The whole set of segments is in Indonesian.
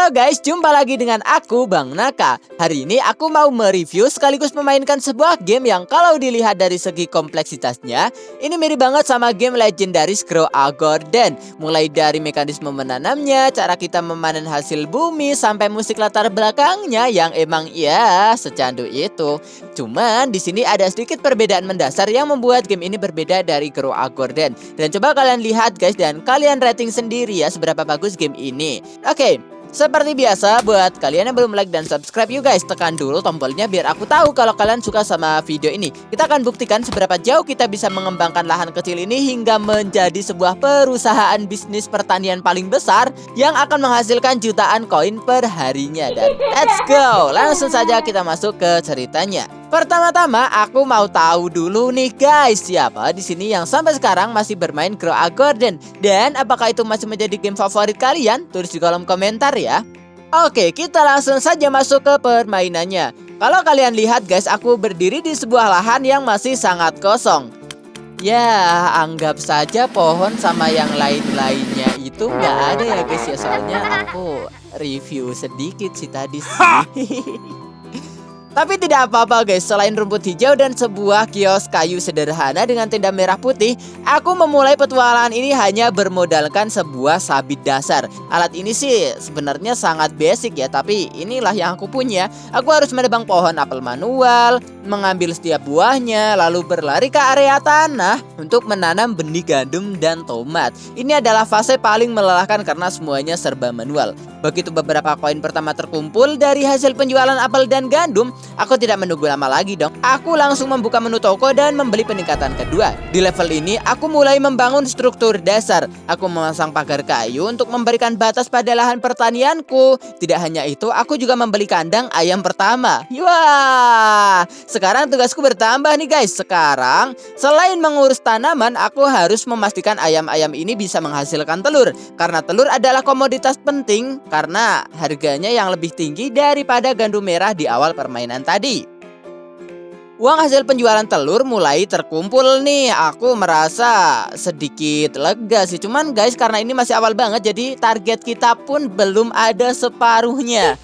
Halo guys, jumpa lagi dengan aku Bang Naka. Hari ini aku mau mereview sekaligus memainkan sebuah game yang kalau dilihat dari segi kompleksitasnya, ini mirip banget sama game legendaris Grow a Garden. Mulai dari mekanisme menanamnya, cara kita memanen hasil bumi, sampai musik latar belakangnya yang emang ya secandu itu. Cuman di sini ada sedikit perbedaan mendasar yang membuat game ini berbeda dari Grow a Garden. Dan coba kalian lihat guys dan kalian rating sendiri ya seberapa bagus game ini. Oke. Seperti biasa, buat kalian yang belum like dan subscribe, yuk guys, tekan dulu tombolnya biar aku tahu kalau kalian suka sama video ini. Kita akan buktikan seberapa jauh kita bisa mengembangkan lahan kecil ini hingga menjadi sebuah perusahaan bisnis pertanian paling besar yang akan menghasilkan jutaan koin per harinya. Dan let's go, langsung saja kita masuk ke ceritanya. Pertama-tama aku mau tahu dulu nih guys, siapa di sini yang sampai sekarang masih bermain Grow a Garden dan apakah itu masih menjadi game favorit kalian? Tulis di kolom komentar ya. Oke, kita langsung saja masuk ke permainannya. Kalau kalian lihat guys, aku berdiri di sebuah lahan yang masih sangat kosong. Ya, anggap saja pohon sama yang lain-lainnya itu nggak ada ya guys ya, soalnya aku review sedikit sih tadi sih. Tapi tidak apa-apa guys, selain rumput hijau dan sebuah kios kayu sederhana dengan tenda merah putih, aku memulai petualangan ini hanya bermodalkan sebuah sabit dasar. Alat ini sih sebenarnya sangat basic ya, tapi inilah yang aku punya. Aku harus menebang pohon apel manual, mengambil setiap buahnya, lalu berlari ke area tanah untuk menanam benih gandum dan tomat. Ini adalah fase paling melelahkan karena semuanya serba manual. Begitu beberapa koin pertama terkumpul dari hasil penjualan apel dan gandum, aku tidak menunggu lama lagi dong. Aku langsung membuka menu toko dan membeli peningkatan kedua. Di level ini, aku mulai membangun struktur dasar. Aku memasang pagar kayu untuk memberikan batas pada lahan pertanianku. Tidak hanya itu, aku juga membeli kandang ayam pertama. Wah, sekarang tugasku bertambah nih guys. Sekarang, selain mengurus tanaman, aku harus memastikan ayam-ayam ini bisa menghasilkan telur. Karena telur adalah komoditas penting karena harganya yang lebih tinggi daripada gandum merah di awal permainan tadi. Uang hasil penjualan telur mulai terkumpul nih. Aku merasa sedikit lega sih. Cuman guys, karena ini masih awal banget, jadi target kita pun belum ada separuhnya.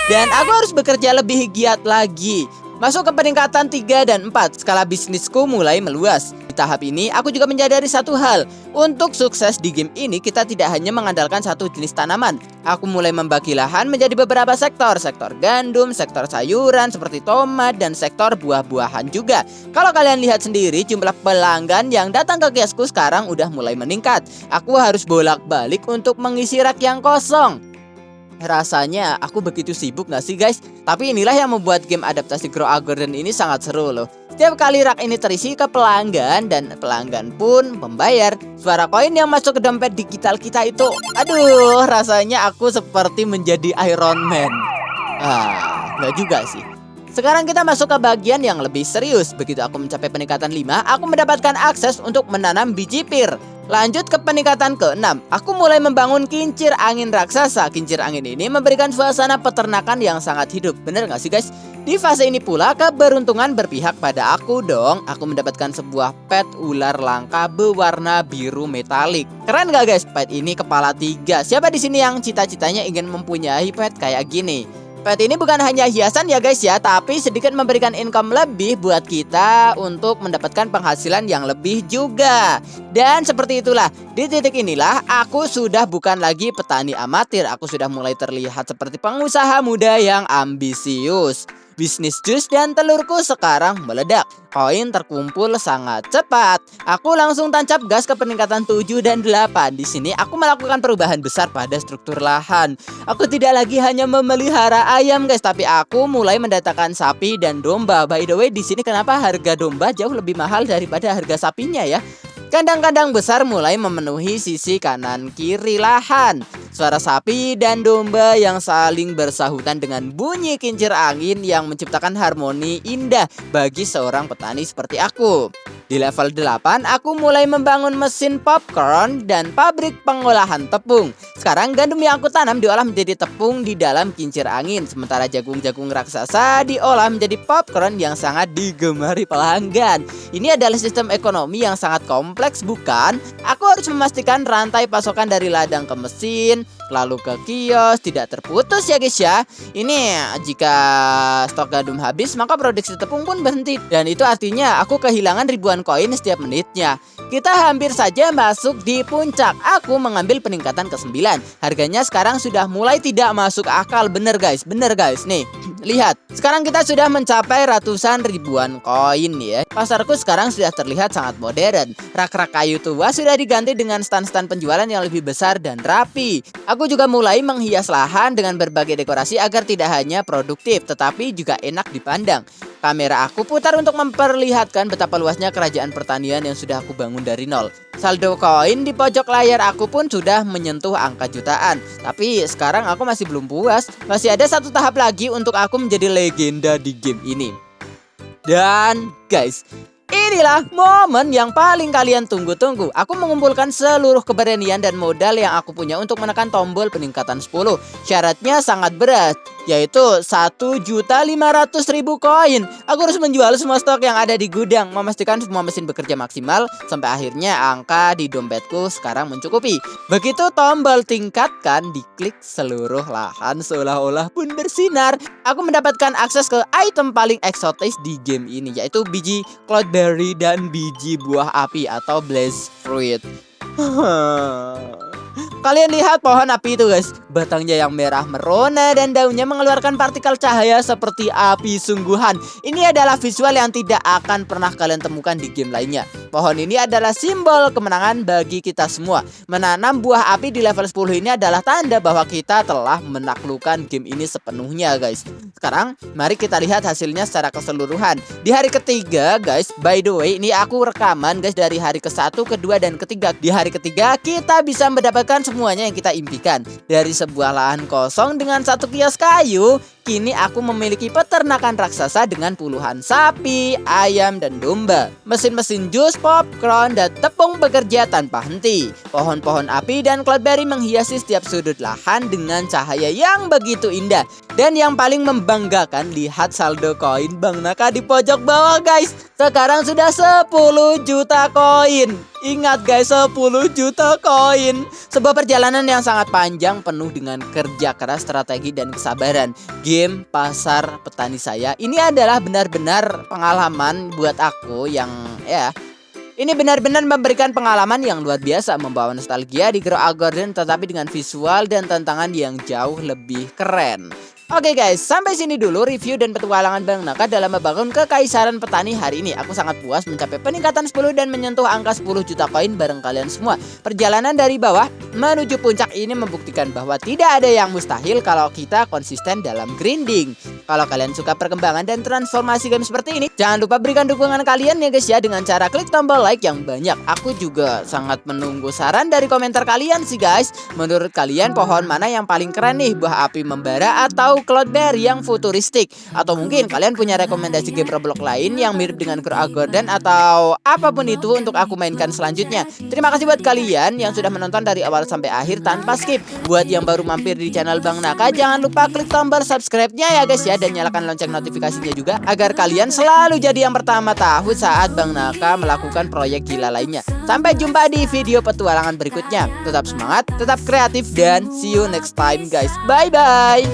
Dan aku harus bekerja lebih giat lagi. Masuk ke peningkatan 3 dan 4, skala bisnisku mulai meluas. Di tahap ini, aku juga menyadari satu hal. Untuk sukses di game ini, kita tidak hanya mengandalkan satu jenis tanaman. Aku mulai membagi lahan menjadi beberapa sektor. Sektor gandum, sektor sayuran seperti tomat, dan sektor buah-buahan juga. Kalau kalian lihat sendiri, jumlah pelanggan yang datang ke kiosku sekarang udah mulai meningkat. Aku harus bolak-balik untuk mengisi rak yang kosong. Rasanya aku begitu sibuk gak sih guys? Tapi inilah yang membuat game adaptasi Grow a Garden ini sangat seru loh. Setiap kali rak ini terisi ke pelanggan dan pelanggan pun membayar, suara koin yang masuk ke dompet digital kita itu, aduh, rasanya aku seperti menjadi Iron Man. Gak juga sih. Sekarang kita masuk ke bagian yang lebih serius. Begitu aku mencapai peningkatan 5, aku mendapatkan akses untuk menanam biji pir. Lanjut ke peningkatan ke-6, aku mulai membangun kincir angin raksasa. Kincir angin ini memberikan suasana peternakan yang sangat hidup. Bener gak sih guys? Di fase ini pula keberuntungan berpihak pada aku dong. Aku mendapatkan sebuah pet ular langka berwarna biru metalik. Keren gak guys? Pet ini kepala 3. Siapa di sini yang cita-citanya ingin mempunyai pet kayak gini? Pet ini bukan hanya hiasan ya guys ya, tapi sedikit memberikan income lebih buat kita untuk mendapatkan penghasilan yang lebih juga. Dan seperti itulah, di titik inilah aku sudah bukan lagi petani amatir. Aku sudah mulai terlihat seperti pengusaha muda yang ambisius. Bisnis jus dan telurku sekarang meledak. Koin terkumpul sangat cepat. Aku langsung tancap gas ke peningkatan 7 dan 8. Di sini aku melakukan perubahan besar pada struktur lahan. Aku tidak lagi hanya memelihara ayam guys, tapi aku mulai mendatangkan sapi dan domba. By the way, di sini kenapa harga domba jauh lebih mahal daripada harga sapinya ya? Kandang-kandang besar mulai memenuhi sisi kanan kiri lahan. Suara sapi dan domba yang saling bersahutan dengan bunyi kincir angin yang menciptakan harmoni indah bagi seorang petani seperti aku. Di level 8 aku mulai membangun mesin popcorn dan pabrik pengolahan tepung. Sekarang gandum yang aku tanam diolah menjadi tepung di dalam kincir angin. Sementara jagung-jagung raksasa diolah menjadi popcorn yang sangat digemari pelanggan. Ini adalah sistem ekonomi yang sangat kompleks, bukan? Aku harus memastikan rantai pasokan dari ladang ke mesin, lalu ke kios tidak terputus ya guys ya. Ini jika stok gandum habis maka produksi tepung pun berhenti. Dan itu artinya aku kehilangan ribuan koin setiap menitnya. Kita hampir saja masuk di puncak. Aku mengambil peningkatan ke-9. Harganya sekarang sudah mulai tidak masuk akal. Bener guys, nih. Lihat, sekarang kita sudah mencapai ratusan ribuan koin ya. Pasarku sekarang sudah terlihat sangat modern. Rak-rak kayu tua sudah diganti dengan stand-stand penjualan yang lebih besar dan rapi. Aku juga mulai menghias lahan dengan berbagai dekorasi agar tidak hanya produktif tetapi juga enak dipandang. Kamera aku putar untuk memperlihatkan betapa luasnya kerajaan pertanian yang sudah aku bangun dari nol. Saldo koin di pojok layar aku pun sudah menyentuh angka jutaan. Tapi sekarang aku masih belum puas. Masih ada satu tahap lagi untuk aku menjadi legenda di game ini. Dan guys, inilah momen yang paling kalian tunggu-tunggu. Aku mengumpulkan seluruh keberanian dan modal yang aku punya untuk menekan tombol peningkatan 10. Syaratnya sangat berat, yaitu 1.500.000 koin. Aku harus menjual semua stok yang ada di gudang, memastikan semua mesin bekerja maksimal sampai akhirnya angka di dompetku sekarang mencukupi. Begitu tombol tingkatkan diklik, seluruh lahan seolah-olah pun bersinar. Aku mendapatkan akses ke item paling eksotis di game ini, yaitu biji cloudberry dan biji buah api atau blaze fruit. Kalian lihat pohon api itu guys, batangnya yang merah merona dan daunnya mengeluarkan partikel cahaya seperti api sungguhan. Ini adalah visual yang tidak akan pernah kalian temukan di game lainnya. Pohon ini adalah simbol kemenangan bagi kita semua. Menanam buah api di level 10 ini adalah tanda bahwa kita telah menaklukkan game ini sepenuhnya guys. Sekarang mari kita lihat hasilnya secara keseluruhan. Di hari ketiga guys, by the way ini aku rekaman guys dari hari ke-1, ke-2, dan ke-3. Di hari ketiga kita bisa mendapatkan semuanya yang kita impikan. Dari sebuah lahan kosong dengan satu kios kayu, kini aku memiliki peternakan raksasa dengan puluhan sapi, ayam, dan domba. Mesin-mesin jus, popcorn, dan tepung bekerja tanpa henti. Pohon-pohon api dan cloudberry menghiasi setiap sudut lahan dengan cahaya yang begitu indah. Dan yang paling membanggakan, lihat saldo koin Bang Naka di pojok bawah guys. Sekarang sudah 10 juta koin. Ingat guys, 10 juta koin. Sebuah perjalanan yang sangat panjang penuh dengan kerja keras, strategi, dan kesabaran. Game pasar petani saya ini adalah benar-benar pengalaman buat aku yang ini benar-benar memberikan pengalaman yang luar biasa, membawa nostalgia di Grow a Garden tetapi dengan visual dan tantangan yang jauh lebih keren. Oke guys, sampai sini dulu review dan petualangan Bang Naka dalam membangun kekaisaran petani hari ini. Aku sangat puas mencapai peningkatan 10 dan menyentuh angka 10 juta koin bareng kalian semua. Perjalanan dari bawah menuju puncak ini membuktikan bahwa tidak ada yang mustahil kalau kita konsisten dalam grinding. Kalau kalian suka perkembangan dan transformasi game seperti ini, jangan lupa berikan dukungan kalian ya guys ya dengan cara klik tombol like yang banyak. Aku juga sangat menunggu saran dari komentar kalian sih guys. Menurut kalian pohon mana yang paling keren nih, buah api membara atau cloudberry yang futuristik? Atau mungkin kalian punya rekomendasi game Roblox lain yang mirip dengan Grow a Garden atau apapun itu untuk aku mainkan selanjutnya. Terima kasih buat kalian yang sudah menonton dari awal sampai akhir tanpa skip. Buat yang baru mampir di channel Bang Naka, jangan lupa klik tombol subscribe-nya ya guys ya, dan nyalakan lonceng notifikasinya juga agar kalian selalu jadi yang pertama tahu saat Bang Naka melakukan proyek gila lainnya. Sampai jumpa di video petualangan berikutnya. Tetap semangat, tetap kreatif, dan see you next time guys. Bye bye.